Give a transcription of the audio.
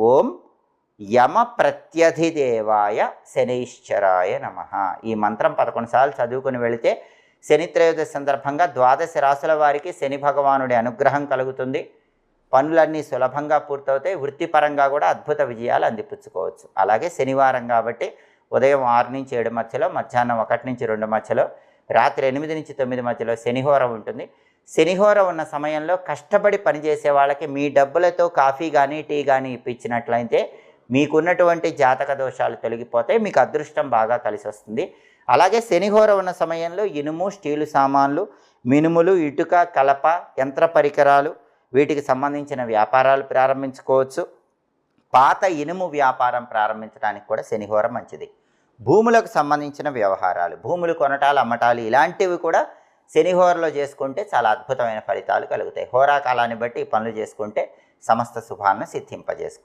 ఓం యమ ప్రత్యధిదేవాయ శనైశ్చరాయ నమః. ఈ మంత్రం 11 సార్లు చదువుకుని వెళితే శని త్రయోదశి సందర్భంగా 12 రాశుల వారికి శని భగవానుడి అనుగ్రహం కలుగుతుంది. పనులన్నీ సులభంగా పూర్తవుతాయి. వృత్తిపరంగా కూడా అద్భుత విజయాలు అందిపుచ్చుకోవచ్చు. అలాగే శనివారం కాబట్టి ఉదయం 6 నుంచి 7 మధ్యలో, మధ్యాహ్నం 1 నుంచి 2 మధ్యలో, రాత్రి 8 నుంచి 9 మధ్యలో శనిహోర ఉంటుంది. శనిహోర ఉన్న సమయంలో కష్టపడి పనిచేసే వాళ్ళకి మీ డబ్బులతో కాఫీ కానీ టీ కానీ ఇప్పించినట్లయితే మీకున్నటువంటి జాతక దోషాలు తొలగిపోతాయి. మీకు అదృష్టం బాగా కలిసి వస్తుంది. అలాగే శనిహోర ఉన్న సమయంలో ఇనుము, స్టీలు సామాన్లు, మినుములు, ఇటుక, కలప, యంత్ర పరికరాలు వీటికి సంబంధించిన వ్యాపారాలు ప్రారంభించుకోవచ్చు. పాత ఇనుము వ్యాపారం ప్రారంభించడానికి కూడా శనిహోర మంచిది. భూములకు సంబంధించిన వ్యవహారాలు, భూములు కొనటాలు, అమ్మటాలు ఇలాంటివి కూడా శనిహోరలో చేసుకుంటే చాలా అద్భుతమైన ఫలితాలు కలుగుతాయి. హోరాకాలాన్ని బట్టి ఈ పనులు చేసుకుంటే సమస్త శుభాలను సిద్ధింపజేసుకో.